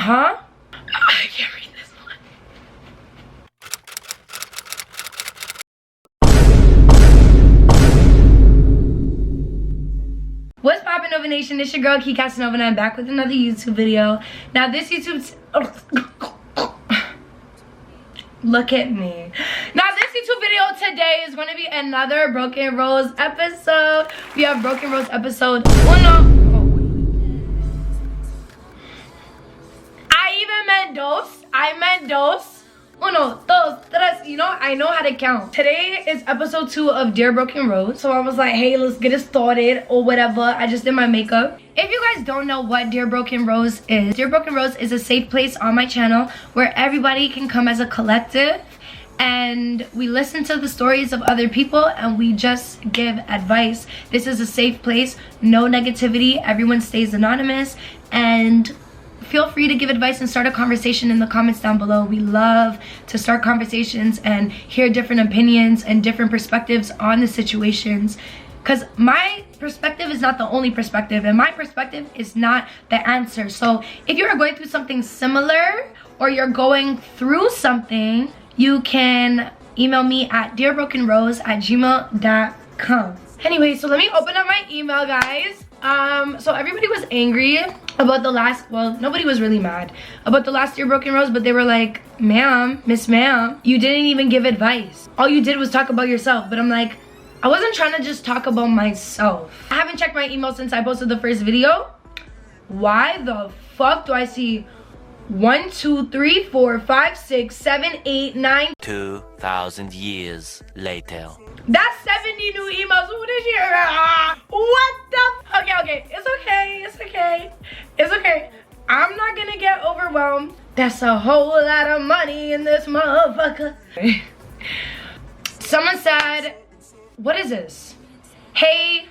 Huh? I can't read this one. What's poppin', Nova Nation? It's your girl KiCassanova, and I'm back with another YouTube video. Now this YouTube's look at me. Now this YouTube video today is going to be another Broken Rose episode. We have Broken Rose episode 1. I meant dos. 1, 2, 3. You know, I know how to count. Today is episode 2 of Dear Broken Rose. So I was like, hey, let's get it started or whatever. I just did my makeup. If you guys don't know what Dear Broken Rose is, Dear Broken Rose is a safe place on my channel where everybody can come as a collective and we listen to the stories of other people and we just give advice. This is a safe place, no negativity, everyone stays anonymous, and feel free to give advice and start a conversation in the comments down below. We love to start conversations and hear different opinions and different perspectives on the situations, because my perspective is not the only perspective and my perspective is not the answer. So if you're going through something similar or you're going through something, you can email me at dearbrokenrose@gmail.com. Anyway, so let me open up my email, guys. So everybody was angry about the last, well, nobody was really mad about the last Dear Broken Rose, but they were like, ma'am, Miss Ma'am, you didn't even give advice. All you did was talk about yourself. But I'm like, I wasn't trying to just talk about myself. I haven't checked my email since I posted the first video. Why the fuck do I see 1, 2, 3, 4, 5, 6, 7, 8, 9 2,000 years later? That's 70 new emails. Who did you? What the? Okay, it's okay. I'm not gonna get overwhelmed. That's a whole lot of money in this motherfucker. Someone said, what is this? Hey,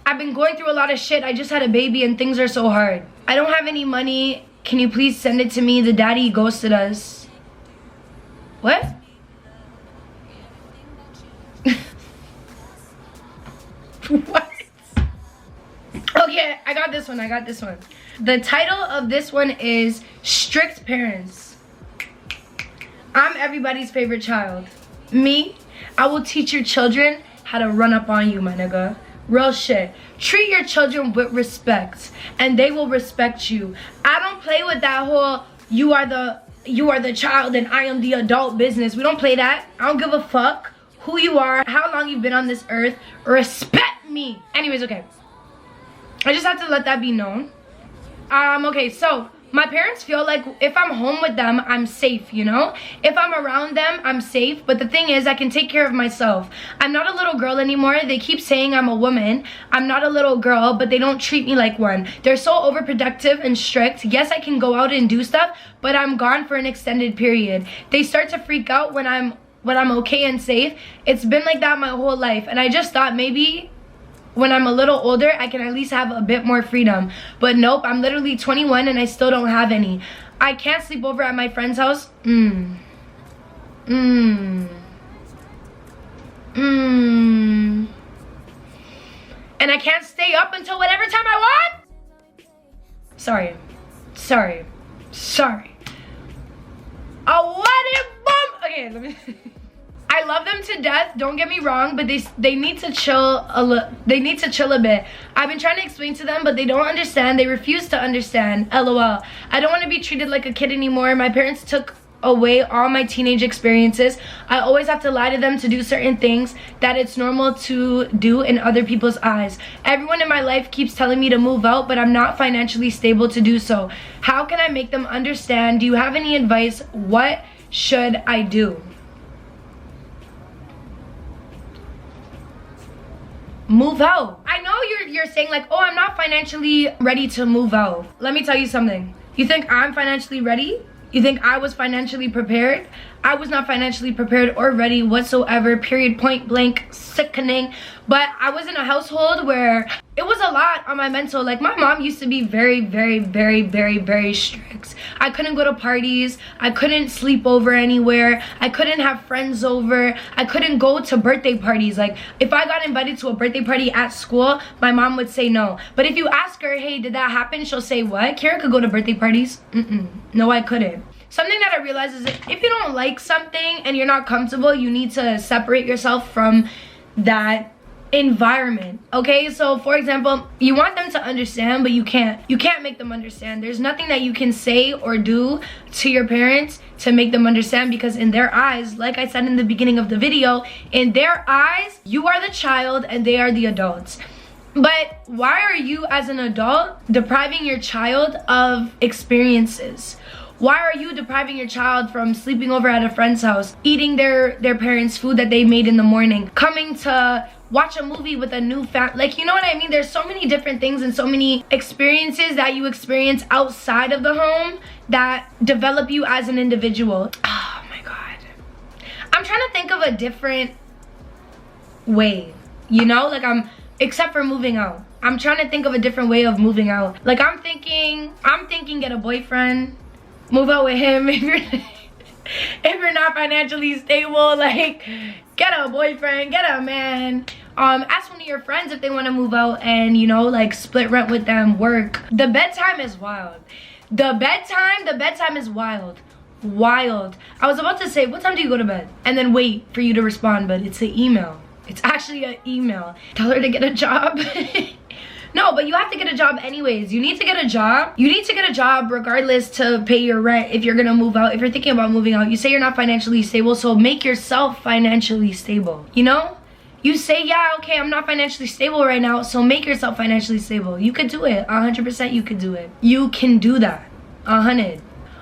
I've been going through a lot of shit. I just had a baby and things are so hard. I don't have any money. Can you please send it to me? The daddy ghosted us. What? What? Okay, I got this one. The title of this one is Strict Parents. I'm everybody's favorite child. Me, I will teach your children how to run up on you, my nigga. Real shit. Treat your children with respect and they will respect you. I don't play with that whole you are the child and I am the adult business. We don't play that. I don't give a fuck who you are, how long you've been on this earth. Respect me. Anyways, okay. I just have to let that be known. Okay, so my parents feel like if I'm home with them, I'm safe, you know? If I'm around them, I'm safe. But the thing is, I can take care of myself. I'm not a little girl anymore. They keep saying I'm a woman. I'm not a little girl, but they don't treat me like one. They're so overprotective and strict. Yes, I can go out and do stuff, but I'm gone for an extended period. They start to freak out when I'm okay and safe. It's been like that my whole life. And I just thought maybe when I'm a little older, I can at least have a bit more freedom. But nope, I'm literally 21 and I still don't have any. I can't sleep over at my friend's house. And I can't stay up until whatever time I want. Sorry. Oh, what a bum. Okay, let me... I love them to death, don't get me wrong, but they need to chill a bit. I've been trying to explain to them, but they don't understand. They refuse to understand. LOL. I don't want to be treated like a kid anymore. My parents took away all my teenage experiences. I always have to lie to them to do certain things that it's normal to do in other people's eyes. Everyone in my life keeps telling me to move out, but I'm not financially stable to do so. How can I make them understand? Do you have any advice? What should I do? Move out. I know you're saying like, oh, I'm not financially ready to move out. Let me tell you something. You think I'm financially ready? You think I was financially prepared? I was not financially prepared or ready whatsoever, period, point blank, sickening. But I was in a household where it was a lot on my mental. Like, my mom used to be very, very, very, very, very strict. I couldn't go to parties. I couldn't sleep over anywhere. I couldn't have friends over. I couldn't go to birthday parties. Like, if I got invited to a birthday party at school, my mom would say no. But if you ask her, hey, did that happen? She'll say, what? Kira could go to birthday parties? No, I couldn't. Something that I realized is that if you don't like something and you're not comfortable, you need to separate yourself from that environment. Okay, so for example, you want them to understand, but you can't make them understand. There's nothing that you can say or do to your parents to make them understand, because in their eyes, like I said in the beginning of the video, in their eyes you are the child and they are the adults. But why are you as an adult depriving your child of experiences? Why are you depriving your child from sleeping over at a friend's house, eating their parents' food that they made in the morning, coming to watch a movie with a new family? Like, you know what I mean? There's so many different things and so many experiences that you experience outside of the home that develop you as an individual. Oh my God. I'm trying to think of a different way, you know? Like, except for moving out. I'm trying to think of a different way of moving out. Like, I'm thinking get a boyfriend, move out with him. If you're not financially stable, like, get a boyfriend, get a man. Ask one of your friends if they want to move out and, you know, like, split rent with them, work. The bedtime is wild. The bedtime is wild. Wild. I was about to say, what time do you go to bed? And then wait for you to respond, but it's an email. It's actually an email. Tell her to get a job. No, but you have to get a job anyways. You need to get a job. You need to get a job regardless to pay your rent if you're gonna move out. If you're thinking about moving out, you say you're not financially stable, so make yourself financially stable, you know? You say, yeah, okay, I'm not financially stable right now, so make yourself financially stable. You could do it. 100% you could do it. You can do that. 100.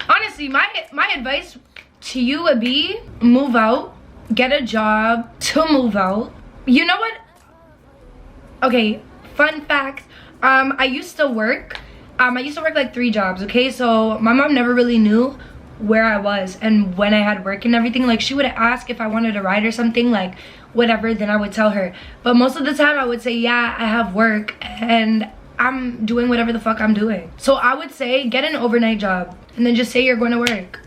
Honestly, my advice to you would be move out, get a job to move out. You know what? Okay, fun fact, I used to work like 3 jobs, okay? So my mom never really knew where I was and when I had work and everything. Like, she would ask if I wanted to ride or something, like whatever, then I would tell her. But most of the time I would say, yeah, I have work and I'm doing whatever the fuck I'm doing. So I would say get an overnight job and then just say you're going to work.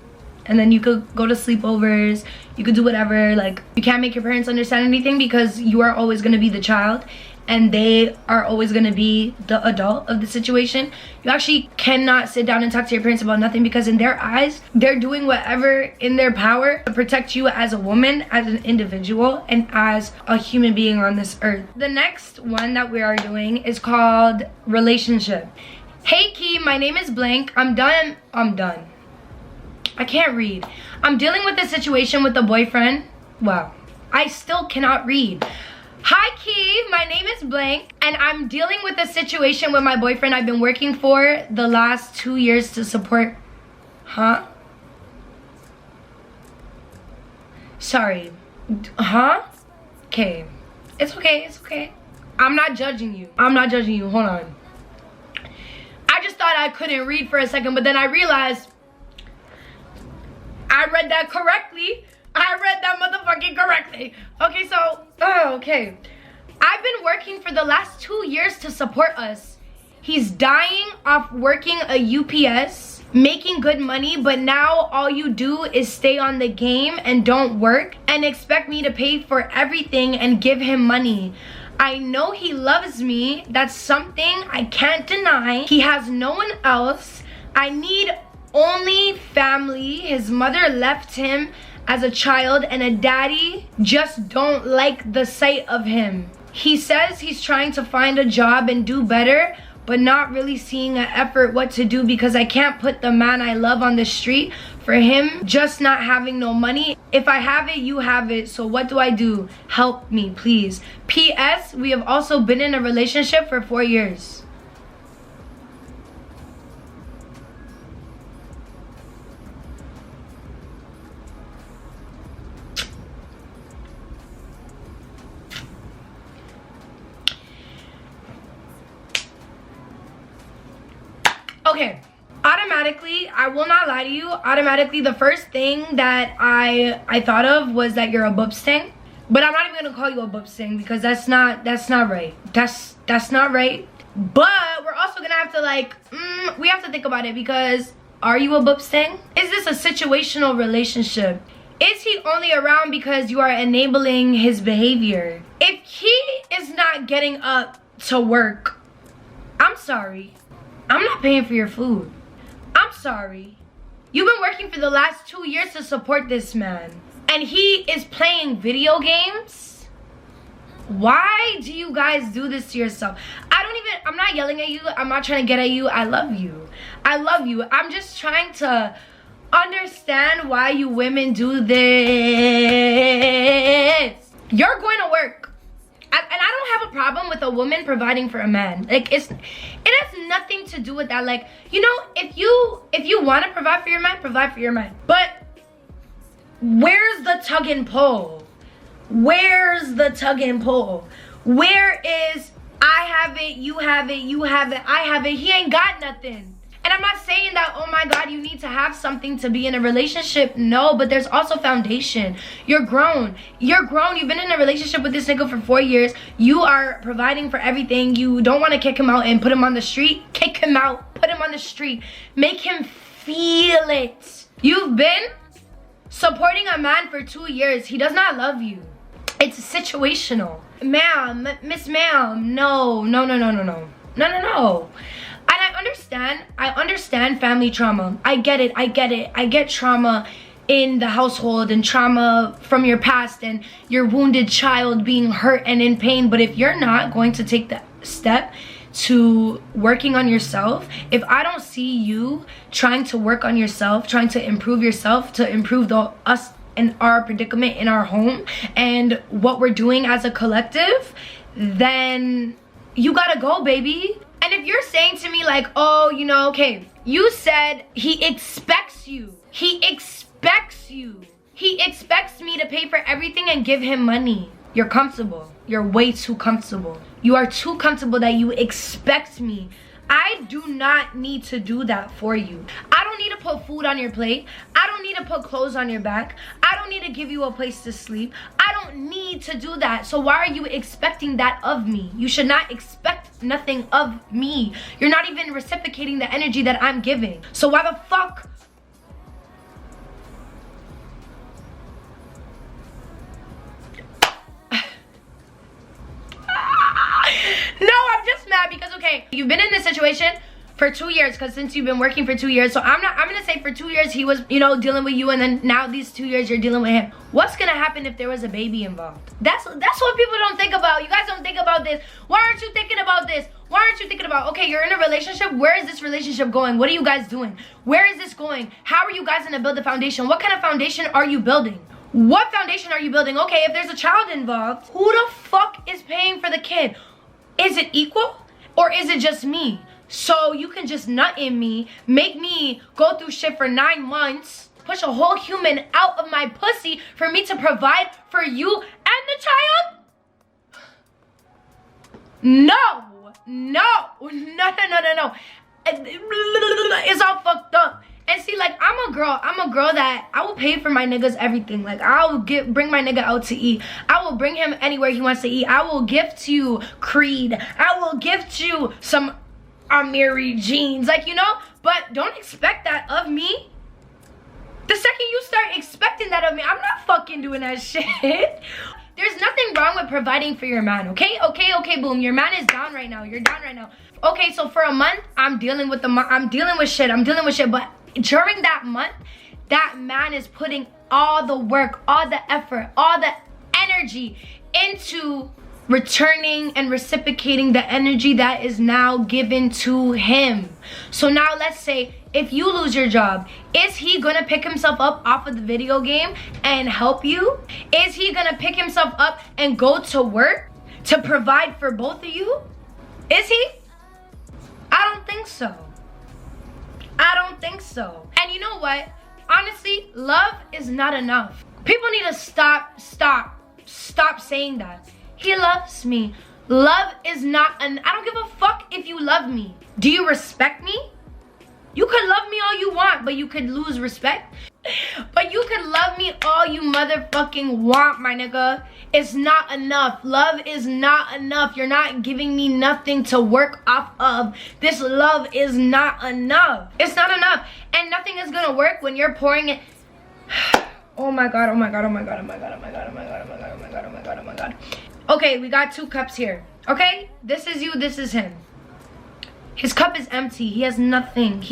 And then you could go to sleepovers, you could do whatever. Like, you can't make your parents understand anything because you are always gonna be the child and they are always gonna be the adult of the situation. You actually cannot sit down and talk to your parents about nothing, because in their eyes, they're doing whatever in their power to protect you as a woman, as an individual, and as a human being on this earth. The next one that we are doing is called relationship. Hey Key, my name is blank. I'm done. I can't read. I'm dealing with a situation with a boyfriend. Wow. I still cannot read. Hi Key, my name is blank and I'm dealing with a situation with my boyfriend I've been working for the last 2 years to support. Huh? Sorry. Huh? Okay. It's okay, it's okay. I'm not judging you. I'm not judging you. Hold on. I just thought I couldn't read for a second, but then I realized I read that correctly. I read that motherfucking correctly. Okay, so, okay. I've been working for the last 2 years to support us. He's dying off working a UPS, making good money, but now all you do is stay on the game and don't work and expect me to pay for everything and give him money. I know he loves me. That's something I can't deny. He has no one else. I need only family. His mother left him as a child and a daddy just don't like the sight of him. He says he's trying to find a job and do better, but not really seeing an effort what to do, because I can't put the man I love on the street for him just not having no money. If I have it, you have it. So what do I do? Help me, please. P.S. We have also been in a relationship for 4 years. Okay, automatically, I will not lie to you, automatically the first thing that I thought of was that you're a boobs thing. But I'm not even gonna call you a bubsting because that's not right. That's not right. But we're also gonna have to like, we have to think about it because are you a bubsting? Is this a situational relationship? Is he only around because you are enabling his behavior? If he is not getting up to work, I'm sorry. I'm not paying for your food. I'm sorry. You've been working for the last 2 years to support this man. And he is playing video games? Why do you guys do this to yourself? I'm not yelling at you. I'm not trying to get at you. I love you. I love you. I'm just trying to understand why you women do this. You're going to work. And I don't have a problem with a woman providing for a man. Like it has nothing to do with that. Like, you know, if you want to provide for your man, provide for your man. But where's the tug and pull? Where's the tug and pull? Where is I have it, you have it, you have it, I have it. He ain't got nothing. And I'm not saying that, oh my God, you need to have something to be in a relationship. No, but there's also foundation. You're grown. You're grown. You've been in a relationship with this nigga for 4 years. You are providing for everything. You don't want to kick him out and put him on the street. Kick him out. Put him on the street. Make him feel it. You've been supporting a man for 2 years. He does not love you. It's situational. Ma'am, Miss Ma'am, no. And I understand family trauma. I get it. I get trauma in the household and trauma from your past and your wounded child being hurt and in pain. But if you're not going to take the step to working on yourself, if I don't see you trying to work on yourself, trying to improve yourself, to improve us in our predicament in our home and what we're doing as a collective, then you gotta go, baby. And if you're saying to me like, oh, you know, okay, you said he expects you. He expects you. He expects me to pay for everything and give him money. You're comfortable. You're way too comfortable. You are too comfortable that you expect me. I do not need to do that for you. I don't need to put food on your plate. I don't need to put clothes on your back. I don't need to give you a place to sleep. I don't need to do that. So why are you expecting that of me? You should not expect nothing of me. You're not even reciprocating the energy that I'm giving. So why the fuck? No, I'm just mad because, okay, you've been in this situation for 2 years, because since you've been working for 2 years, so I'm gonna say for 2 years he was, you know, dealing with you, and then now these 2 years you're dealing with him. What's gonna happen if there was a baby involved? That's what people don't think about. You guys don't think about this. Why aren't you thinking about this? Why aren't you thinking about, okay, you're in a relationship. Where is this relationship going? What are you guys doing? Where is this going? How are you guys gonna build a foundation? What kind of foundation are you building? What foundation are you building? Okay, if there's a child involved, who the fuck is paying for the kid? Is it equal or is it just me? So you can just nut in me, make me go through shit for 9 months, push a whole human out of my pussy for me to provide for you and the child? No. It's all fucked up. And see, like, I'm a girl that I will pay for my niggas everything. Like, I will bring my nigga out to eat. I will bring him anywhere he wants to eat. I will gift you Creed. I will gift you some Amiri jeans, like, you know. But don't expect that of me. The second you start expecting that of me, I'm not fucking doing that shit. There's nothing wrong with providing for your man, okay? Okay, boom. Your man is down right now. You're down right now. Okay, so for a month, I'm dealing with shit. But during that month, that man is putting all the work, all the effort, all the energy into returning and reciprocating the energy that is now given to him. So now let's say if you lose your job, is he gonna pick himself up off of the video game and help you? Is he gonna pick himself up and go to work to provide for both of you? Is he? I don't think so. And you know what? Honestly, love is not enough. People need to stop saying that. He loves me. Love is not I don't give a fuck if you love me. Do you respect me? You could love me all you want, but you could lose respect. But you could love me all you motherfucking want, my nigga. It's not enough. Love is not enough. You're not giving me nothing to work off of. This love is not enough. It's not enough. And nothing is gonna work when you're pouring it. Oh my God, oh my God, oh my God, oh my God, oh my God, oh my God, oh my God, oh my God, oh my God, oh my God. Okay, we got 2 cups here. Okay? This is you, this is him. His cup is empty. He has nothing.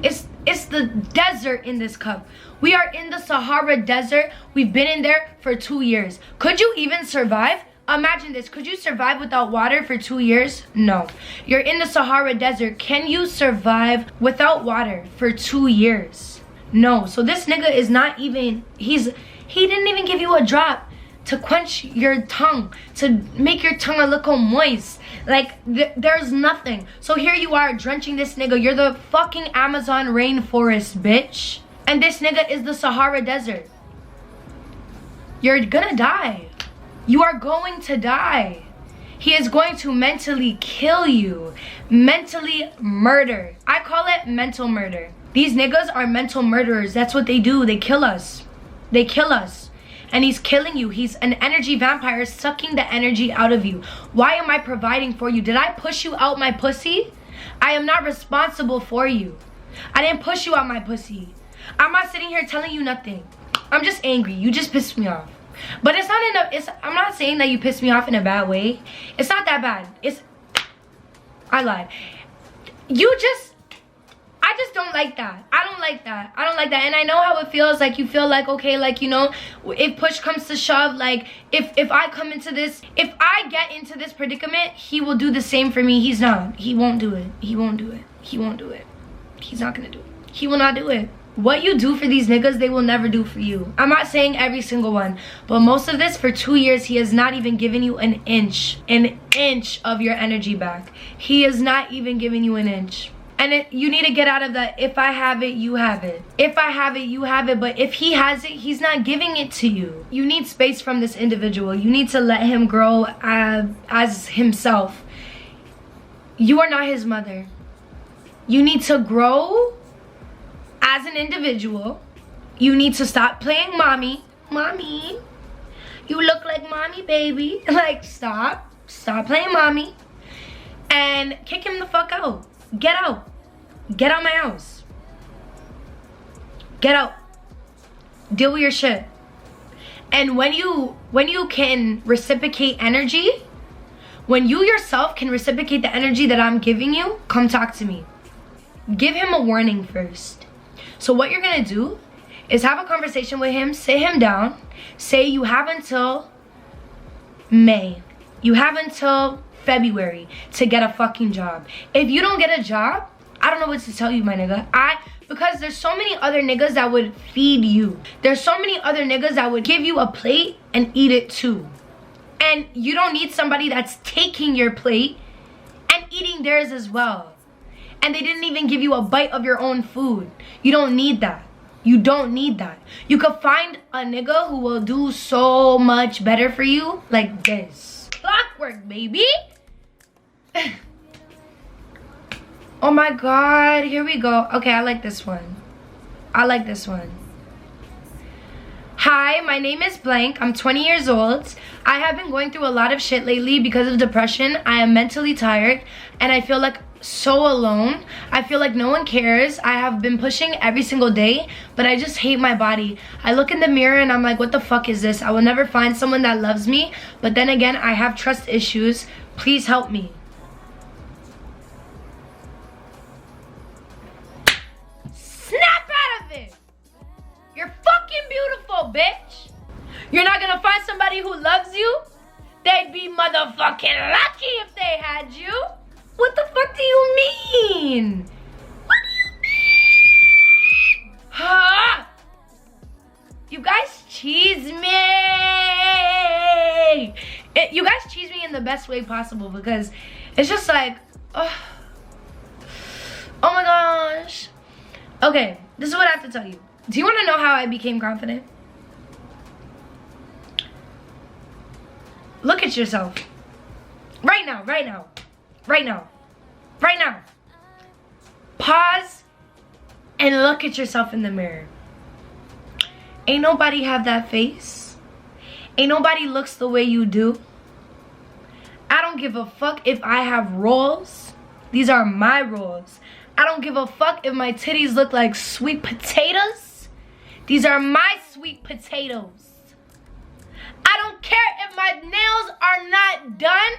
It's the desert in this cup. We are in the Sahara Desert. We've been in there for 2 years. Could you even survive? Imagine this. Could you survive without water for 2 years? No. You're in the Sahara Desert. Can you survive without water for 2 years? No. So this nigga is not even, he didn't even give you a drop to quench your tongue, to make your tongue a little moist. Like, there's nothing. So here you are drenching this nigga. You're the fucking Amazon rainforest, bitch. And this nigga is the Sahara Desert. You're gonna die. You are going to die. He is going to mentally kill you. Mentally murder. I call it mental murder. These niggas are mental murderers. That's what they do. They kill us. They kill us. And he's killing you. He's an energy vampire sucking the energy out of you. Why am I providing for you? Did I push you out my pussy? I am not responsible for you. I didn't push you out my pussy. I'm not sitting here telling you nothing. I'm just angry. You just pissed me off. But it's not enough. I'm not saying that you pissed me off in a bad way. It's not that bad. I lied. I just don't like that. I don't like that. I don't like that. And I know how it feels. Like, you feel like, okay, like, you know, if push comes to shove, like, if I come into this, if I get into this predicament, he will do the same for me. He's not. He won't do it. He won't do it. He won't do it. He's not gonna do it. He will not do it. What you do for these niggas, they will never do for you. I'm not saying every single one, but most of this, for 2 years, he has not even given you an inch of your energy back. He is not even giving you an inch. And you need to get out of that. If I have it, you have it. If I have it, you have it. But if he has it, he's not giving it to you. You need space from this individual. You need to let him grow as himself. You are not his mother. You need to grow as an individual. You need to stop playing mommy. Mommy, you look like mommy, baby. Like, stop playing mommy. And kick him the fuck out. Get out. Get out my house. Get out. Deal with your shit. And when you can reciprocate energy, when you yourself can reciprocate the energy that I'm giving you, come talk to me. Give him a warning first. So what you're gonna do is have a conversation with him, sit him down, say you have until May. You have until February to get a fucking job. If you don't get a job, I don't know what to tell you, my nigga. Because there's so many other niggas that would feed you. There's so many other niggas that would give you a plate and eat it too. And you don't need somebody that's taking your plate and eating theirs as well. And they didn't even give you a bite of your own food. You don't need that. You don't need that. You could find a nigga who will do so much better for you like this. Clockwork, baby. Oh my God, here we go. Okay, I like this one. I like this one. Hi, my name is blank. I'm 20 years old. I have been going through a lot of shit lately because of depression. I am mentally tired and I feel like so alone. I feel like no one cares. I have been pushing every single day, but I just hate my body. I look in the mirror and I'm like, what the fuck is this? I will never find someone that loves me. But then again, I have trust issues. Please help me. Snap out of it. You're fucking beautiful, bitch. You're not gonna find somebody who loves you? They'd be motherfucking lucky if they had you. What the fuck do you mean? What do you mean? Huh? You guys cheese me. You guys cheese me in the best way possible because it's just like, oh my gosh. Okay, this is what I have to tell you. Do you want to know how I became confident? Look at yourself. Right now, right now. Right now. Right now. Pause and look at yourself in the mirror. Ain't nobody have that face. Ain't nobody looks the way you do. I don't give a fuck if I have rolls. These are my rolls. I don't give a fuck if my titties look like sweet potatoes. These are my sweet potatoes. I don't care if my nails are not done.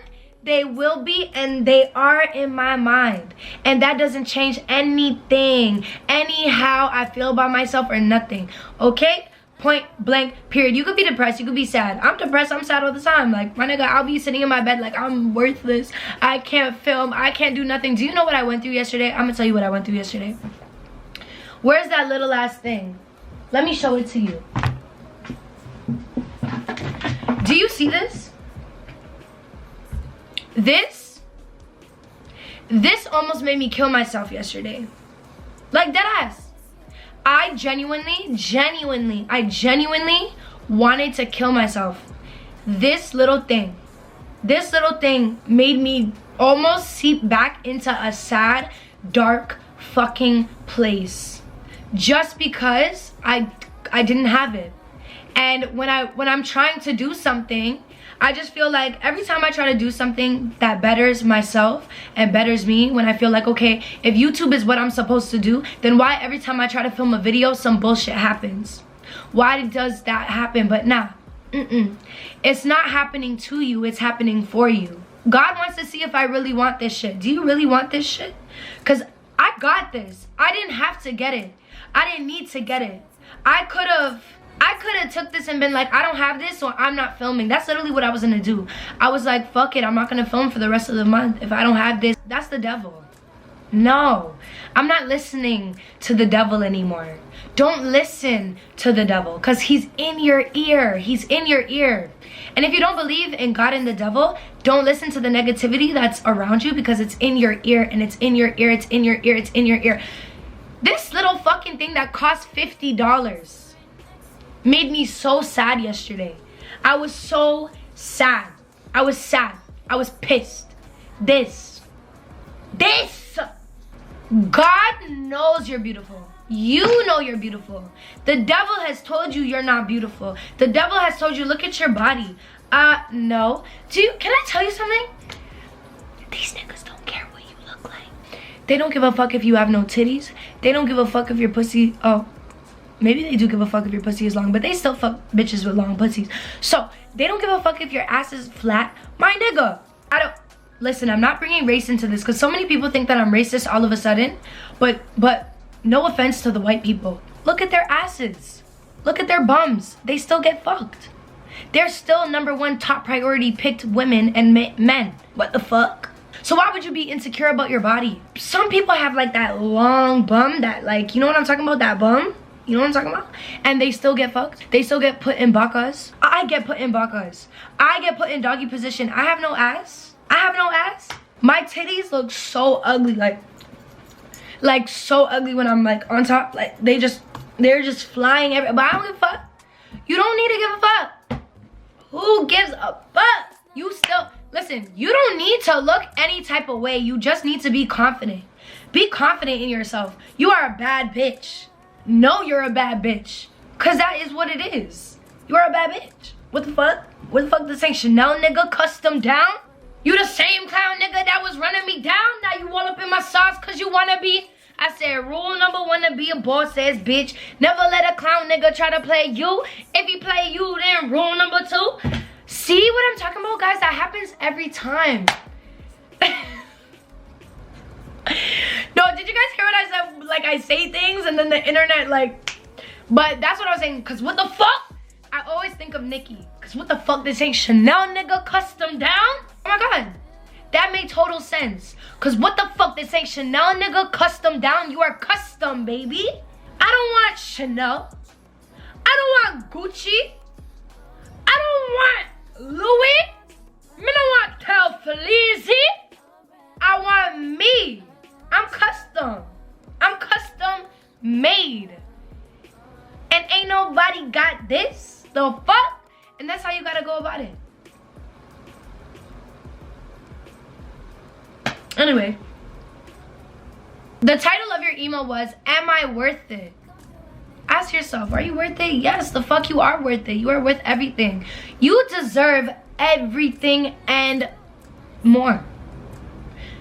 They will be, and they are in my mind. And that doesn't change anything. Anyhow I feel about myself or nothing. Okay? Point blank, period. You could be depressed, you could be sad. I'm depressed, I'm sad all the time. Like, my nigga, I'll be sitting in my bed like I'm worthless. I can't film, I can't do nothing. Do you know what I went through yesterday? I'm gonna tell you what I went through yesterday. Where's that little ass thing? Let me show it to you. Do you see this? This almost made me kill myself yesterday. Like, dead ass. I genuinely wanted to kill myself. This little thing made me almost seep back into a sad, dark fucking place. Just because I didn't have it. And when I'm trying to do something, I just feel like every time I try to do something that betters myself and betters me, when I feel like, okay, if YouTube is what I'm supposed to do, then why every time I try to film a video, some bullshit happens? Why does that happen? But nah, it's not happening to you, it's happening for you. God wants to see if I really want this shit. Do you really want this shit? Because I got this. I didn't have to get it. I didn't need to get it. I could have took this and been like, I don't have this, so I'm not filming. That's literally what I was gonna do. I was like, fuck it, I'm not gonna film for the rest of the month if I don't have this. That's the devil. No, I'm not listening to the devil anymore. Don't listen to the devil, because he's in your ear. He's in your ear. And if you don't believe in God and the devil, don't listen to the negativity that's around you, because it's in your ear, and it's in your ear, it's in your ear, it's in your ear. This little fucking thing that cost $50 made me so sad yesterday. I was so sad. I was sad. I was pissed. This. God knows you're beautiful. You know you're beautiful. The devil has told you you're not beautiful. The devil has told you, look at your body. No. Can I tell you something? These niggas don't care what you look like. They don't give a fuck if you have no titties. They don't give a fuck if your pussy, maybe they do give a fuck if your pussy is long, but they still fuck bitches with long pussies. So, they don't give a fuck if your ass is flat. My nigga, listen, I'm not bringing race into this, because so many people think that I'm racist all of a sudden, but no offense to the white people. Look at their asses. Look at their bums. They still get fucked. They're still #1 top priority picked women and men. What the fuck? So why would you be insecure about your body? Some people have like that long bum, that like, you know what I'm talking about, that bum? You know what I'm talking about? And they still get fucked. They still get put in bakas. I get put in bakas. I get put in doggy position. I have no ass. I have no ass. My titties look so ugly, like so ugly when I'm like on top. Like they're just flying everywhere. But I don't give a fuck. You don't need to give a fuck. Who gives a fuck? You still, listen, you don't need to look any type of way. You just need to be confident. Be confident in yourself. You are a bad bitch. No, you're a bad bitch. Cause that is what it is. You are a bad bitch. What the fuck? What the fuck this ain't Chanel, nigga? Custom down? You the same clown nigga that was running me down? Now you all up in my sauce cause you wanna be? I said rule #1 to be a boss ass bitch. Never let a clown nigga try to play you. If he play you, then rule #2. See what I'm talking about, guys? That happens every time. No, did you guys hear what I said? Like, I say things and then the internet, like, but that's what I was saying. Cause what the fuck? I always think of Nicki. Cause what the fuck? This ain't Chanel, nigga. Custom down? Oh my god. That made total sense. Cause what the fuck? This ain't Chanel, nigga. Custom down. You are custom, baby. I don't want Chanel. I don't want Gucci. I don't want Louis. I don't want Tel Felice. I want me. I'm custom. I'm custom made. And ain't nobody got this. The fuck? And that's how you gotta go about it. Anyway, the title of your email was, am I worth it? Ask yourself, are you worth it? Yes, the fuck you are worth it. You are worth everything. You deserve everything and more.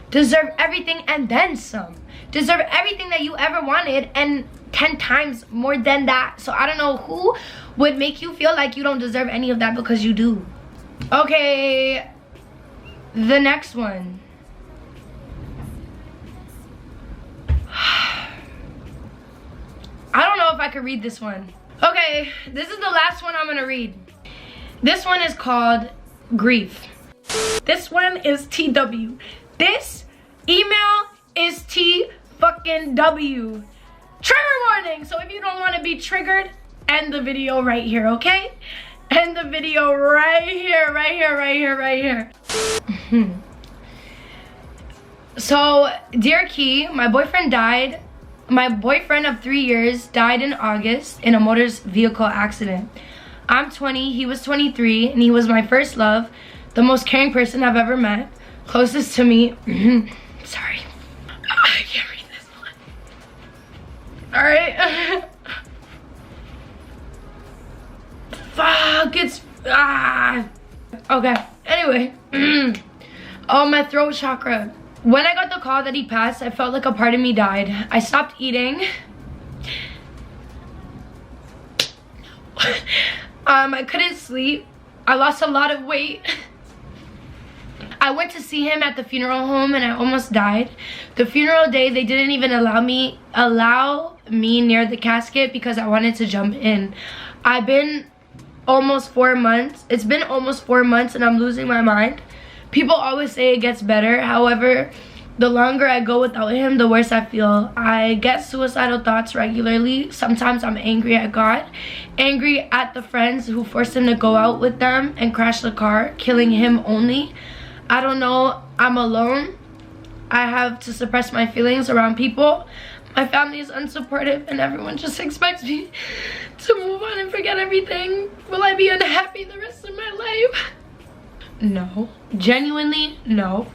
Deserve everything and then some. Deserve everything that you ever wanted and 10 times more than that. So I don't know who would make you feel like you don't deserve any of that, because you do. Okay, the next one. I don't know if I could read this one. Okay, this is the last one I'm gonna read. This one is called Grief. This one is TW. This email is T fucking W. Trigger warning. So if you don't want to be triggered, end the video right here, okay? End the video right here, right here, right here, right here. So, dear Key, my boyfriend died. My boyfriend of 3 years died in August in a motor vehicle accident. I'm 20, he was 23, and he was my first love, the most caring person I've ever met, closest to me. Sorry. I can't read this one. Alright. Fuck, it's... Okay, anyway. Oh, my throat chakra. When I got the call that he passed, I felt like a part of me died. I stopped eating. I couldn't sleep. I lost a lot of weight. I went to see him at the funeral home and I almost died. The funeral day, they didn't even allow me near the casket because I wanted to jump in. I've been almost 4 months. It's been almost 4 months and I'm losing my mind. People always say it gets better. However, the longer I go without him, the worse I feel. I get suicidal thoughts regularly. Sometimes I'm angry at God, angry at the friends who forced him to go out with them and crash the car, killing him only. I don't know, I'm alone. I have to suppress my feelings around people. My family is unsupportive and everyone just expects me to move on and forget everything. Will I be unhappy the rest of my life? No, genuinely no.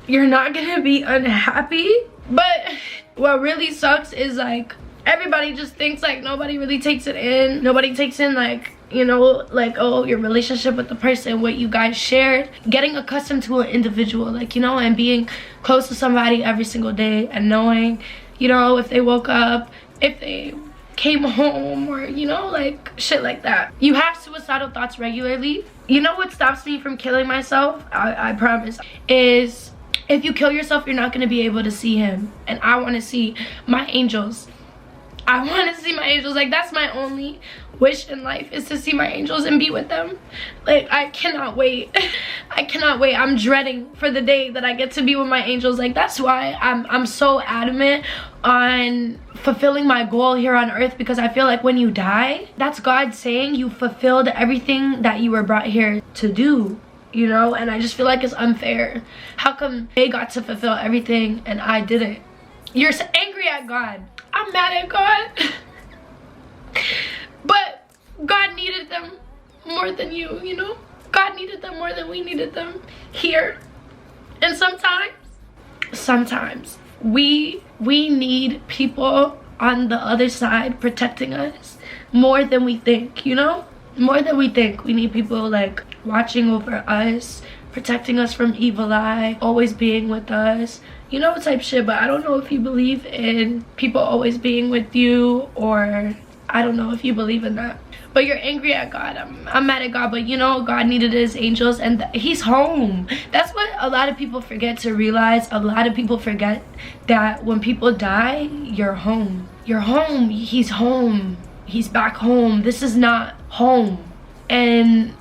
You're not gonna be unhappy. But what really sucks is like everybody just thinks like nobody really takes it in. Nobody takes in like, you know, like, oh, your relationship with the person, what you guys shared, getting accustomed to an individual, like, you know, and being close to somebody every single day and knowing, you know, if they woke up, if they came home, or, you know, like shit like that. You have suicidal thoughts regularly. You know what stops me from killing myself, I promise, is if you kill yourself, you're not going to be able to see him. And I want to see my angels. I want to see my angels. Like, that's my only wish in life, is to see my angels and be with them. Like, I cannot wait. I cannot wait. I'm dreading for the day that I get to be with my angels. Like, that's why I'm so adamant on fulfilling my goal here on earth, because I feel like when you die, that's God saying you fulfilled everything that you were brought here to do, you know? And I just feel like it's unfair. How come they got to fulfill everything and I didn't? You're so angry at God. I'm mad at God. But God needed them more than you know? God needed them more than we needed them here. And sometimes we need people on the other side protecting us more than we think, you know? More than we think. We need people like watching over us, protecting us from evil eye, always being with us, you know, type shit. But I don't know if you believe in people always being with you, or I don't know if you believe in that. But you're angry at God. I'm mad at God, but you know, God needed his angels and he's home. That's what a lot of people forget to realize. A lot of people forget that when people die, you're home. You're home. He's home. He's back home. This is not home. And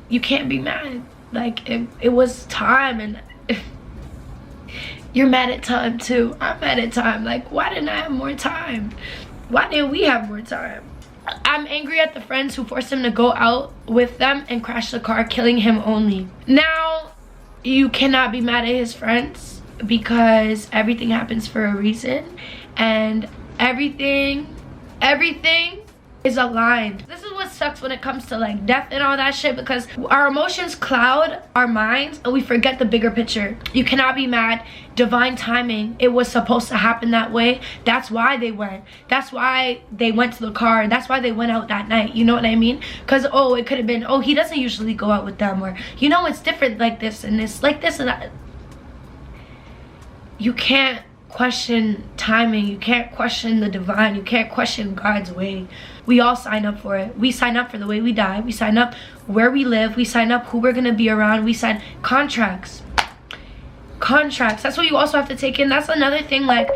you can't be mad. Like, it was time, and you're mad at time too. I'm mad at time. Like, why didn't I have more time? Why didn't we have more time? I'm angry at the friends who forced him to go out with them and crash the car, killing him only. Now, you cannot be mad at his friends, because everything happens for a reason, and everything is aligned. This is what sucks when it comes to like death and all that shit, because our emotions cloud our minds and we forget the bigger picture. You cannot be mad. Divine timing. It was supposed to happen that way. That's why they went. That's why they went to the car. That's why they went out that night. You know what I mean? Because, oh, it could have been, oh, he doesn't usually go out with them, or, you know, it's different like this and this, like this and that. You can't question timing. You can't question the divine. You can't question God's way. We all sign up for it. We sign up for the way we die. We sign up where we live. We sign up who we're gonna be around. We sign contracts. Contracts. That's what you also have to take in. That's another thing. Like,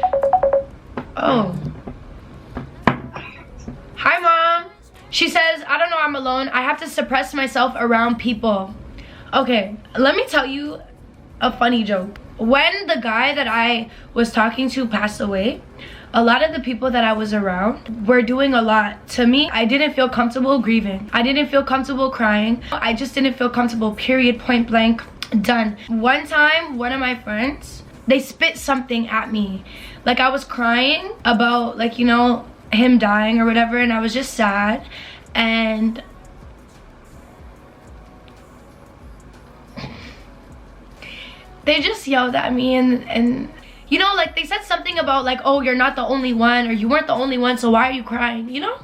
oh, hi mom. She says, I don't know, I'm alone. I have to suppress myself around people. Okay, let me tell you a funny joke. When the guy that I was talking to passed away, a lot of the people that I was around were doing a lot to me. I didn't feel comfortable grieving. I didn't feel comfortable crying. I just didn't feel comfortable, period, point blank, done. One time, one of my friends, they spit something at me. Like, I was crying about, like, you know, him dying or whatever, and I was just sad. And they just yelled at me, and you know, like, they said something about like, oh, you're not the only one, or you weren't the only one, so why are you crying, you know?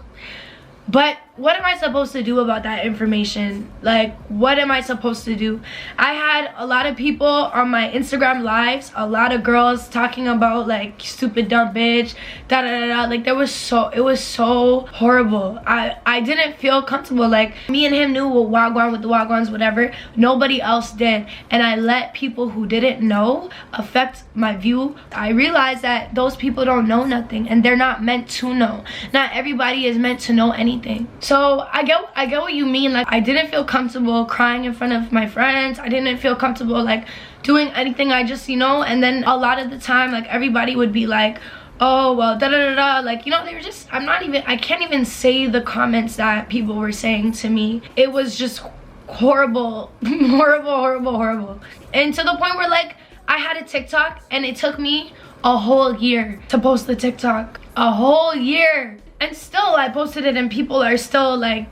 But what am I supposed to do about that information? Like, what am I supposed to do? I had a lot of people on my Instagram lives, a lot of girls talking about like, stupid dumb bitch, da da da da. Like, it was so horrible. I didn't feel comfortable. Like, me and him knew what wagwan with the wagwans, whatever. Nobody else did. And I let people who didn't know affect my view. I realized that those people don't know nothing, and they're not meant to know. Not everybody is meant to know anything. So I get what you mean. Like, I didn't feel comfortable crying in front of my friends. I didn't feel comfortable like doing anything. I just, you know, and then a lot of the time, like, everybody would be like, oh, well, da da da da, like, you know, they were just, I can't even say the comments that people were saying to me. It was just horrible. horrible. And to the point where, like, I had a TikTok and it took me a whole year to post the TikTok. A whole year. And still, I posted it and people are still like,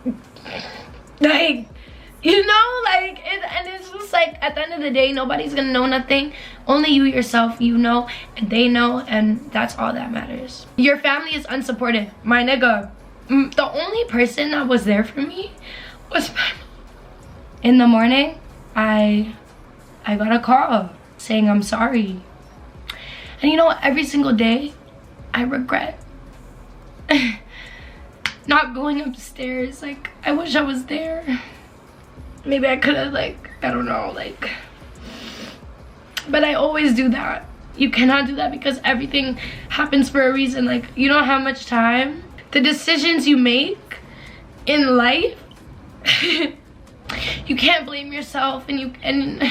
you know, like, and it's just like, at the end of the day, nobody's gonna know nothing. Only you yourself, you know, and they know, and that's all that matters. Your family is unsupportive, my nigga. The only person that was there for me was my mom. In the morning, I got a call saying I'm sorry. And you know what, every single day, I regret not going upstairs. Like, I wish I was there. Maybe I could have, like, I don't know, like, but I always do that. You cannot do that, because everything happens for a reason. Like, you know how much time, the decisions you make in life, you can't blame yourself, and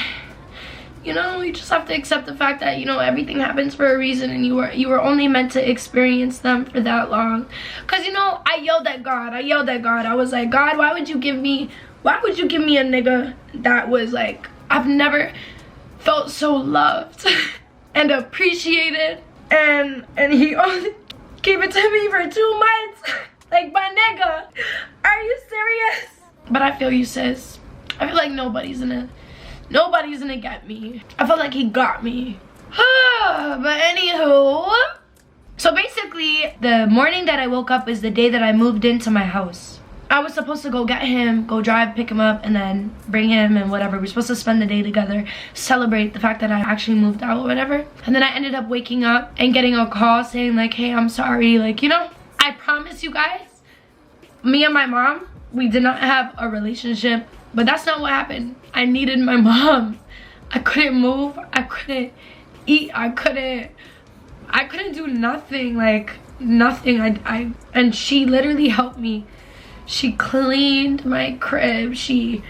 you know, you just have to accept the fact that, you know, everything happens for a reason, and you were only meant to experience them for that long. Because, you know, I yelled at God. I was like, God, why would you give me a nigga that was like, I've never felt so loved and appreciated, and he only gave it to me for 2 months. Like, my nigga, are you serious? But I feel you, sis. I feel like nobody's gonna get me. I felt like he got me. But anywho, so basically, the morning that I woke up is the day that I moved into my house. I was supposed to go get him, go drive, pick him up, and then bring him and whatever. We're supposed to spend the day together, celebrate the fact that I actually moved out or whatever. And then I ended up waking up and getting a call saying like, hey, I'm sorry. Like, you know, I promise you guys, me and my mom, we did not have a relationship. But that's not what happened. I needed my mom. I couldn't move. I couldn't eat. I couldn't do nothing. Like, nothing. And she literally helped me. She cleaned my crib. She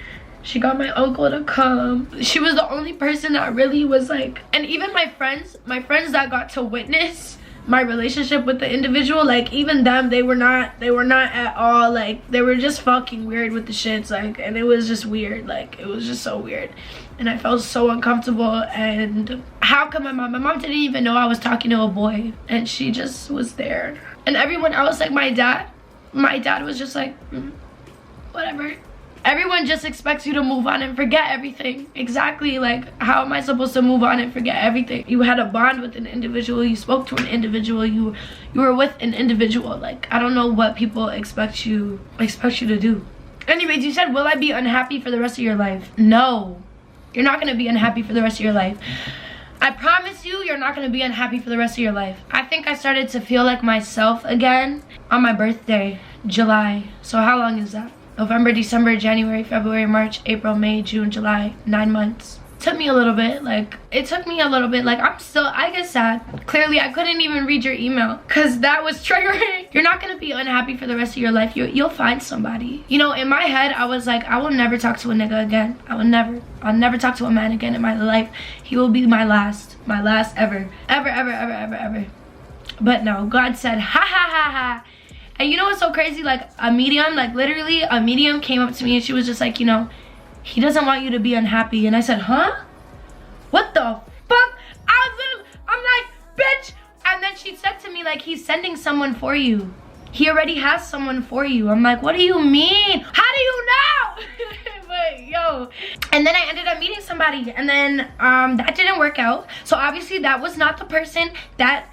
got my uncle to come. She was the only person that really was like, and even my friends that got to witness my relationship with the individual, like, even them, they were not at all, like, they were just fucking weird with the shits, like, and it was just weird. Like, it was just so weird, and I felt so uncomfortable. And how come my mom didn't even know I was talking to a boy, and she just was there. And everyone else, like my dad, my dad was just like, whatever. Everyone just expects you to move on and forget everything. Exactly, like, how am I supposed to move on and forget everything? You had a bond with an individual, you spoke to an individual, you were with an individual. Like, I don't know what people expect you to do. Anyways, you said, will I be unhappy for the rest of your life? No, you're not gonna be unhappy for the rest of your life. I promise you, you're not gonna be unhappy for the rest of your life. I think I started to feel like myself again on my birthday, July. So how long is that? November, December, January, February, March, April, May, June, July, 9 months. Took me a little bit, like, I get sad. Clearly, I couldn't even read your email because that was triggering. You're not gonna be unhappy for the rest of your life. You'll find somebody. You know, in my head, I was like, I will never talk to a nigga again. I'll never talk to a man again in my life. He will be my last ever. Ever. But no, God said, ha ha ha ha. And you know what's so crazy? Like, a medium, like literally a medium came up to me and she was just like, you know, he doesn't want you to be unhappy. And I said, huh? What the fuck? I'm like, bitch. And then she said to me, like, he's sending someone for you. He already has someone for you. I'm like, what do you mean? How do you know? But yo, and then I ended up meeting somebody, and then that didn't work out. So obviously that was not the person that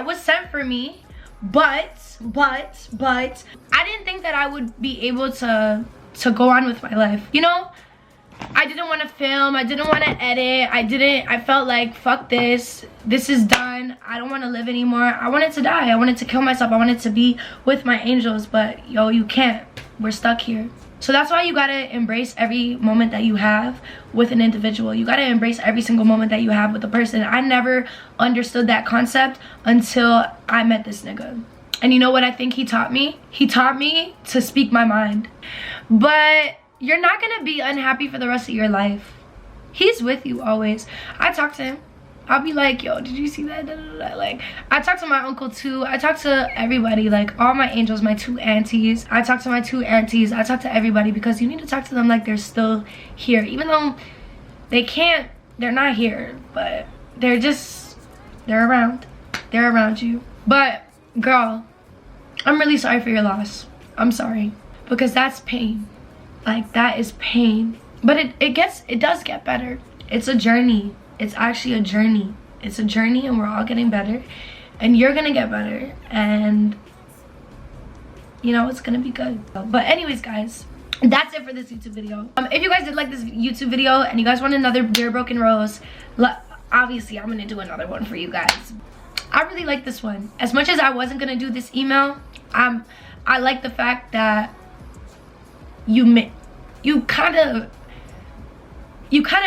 was sent for me. But I didn't think that I would be able to go on with my life. You know, I didn't want to film, I didn't want to edit, I felt like, fuck this is done, I don't want to live anymore. I wanted to die, I wanted to kill myself, I wanted to be with my angels, but yo, you can't. We're stuck here. So that's why you gotta embrace every moment that you have with an individual. You gotta embrace every single moment that you have with a person. I never understood that concept until I met this nigga. And you know what I think he taught me? He taught me to speak my mind. But you're not gonna be unhappy for the rest of your life. He's with you always. I talk to him. I'll be like, yo, did you see that? Like, I talk to my uncle too. I talk to everybody, like all my angels, my 2 aunties. I talk to my 2 aunties. I talk to everybody because you need to talk to them like they're still here. Even though they're not here, but they're around. They're around you. But girl, I'm really sorry for your loss. I'm sorry. Because that's pain. Like, that is pain. But it does get better. It's a journey. It's actually a journey. It's a journey, and we're all getting better. And you're gonna get better. And you know, it's gonna be good. But anyways, guys, that's it for this YouTube video. If you guys did like this YouTube video and you guys want another Dear Broken Rose, obviously I'm gonna do another one for you guys. I really like this one. As much as I wasn't gonna do this email, I like the fact that you kind of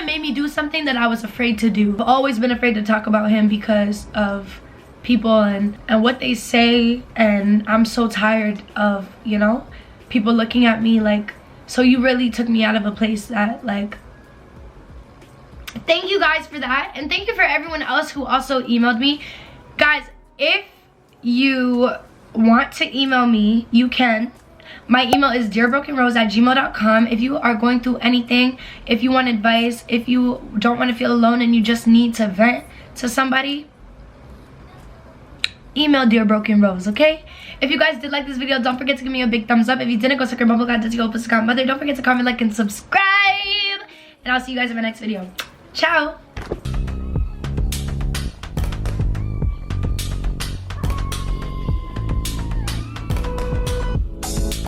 made me do something that I was afraid to do. I've always been afraid to talk about him because of people and what they say, and I'm so tired of, you know, people looking at me like, so you really took me out of a place that, like, thank you guys for that. And thank you for everyone else who also emailed me. Guys, if you want to email me, you can. My email is dearbrokenrose@gmail.com. If you are going through anything, if you want advice, if you don't want to feel alone and you just need to vent to somebody, email Dear Broken Rose, okay? If you guys did like this video, don't forget to give me a big thumbs up. If you didn't, go suck your bubble god, go pussy mother. Don't forget to comment, like, and subscribe. And I'll see you guys in my next video. Ciao.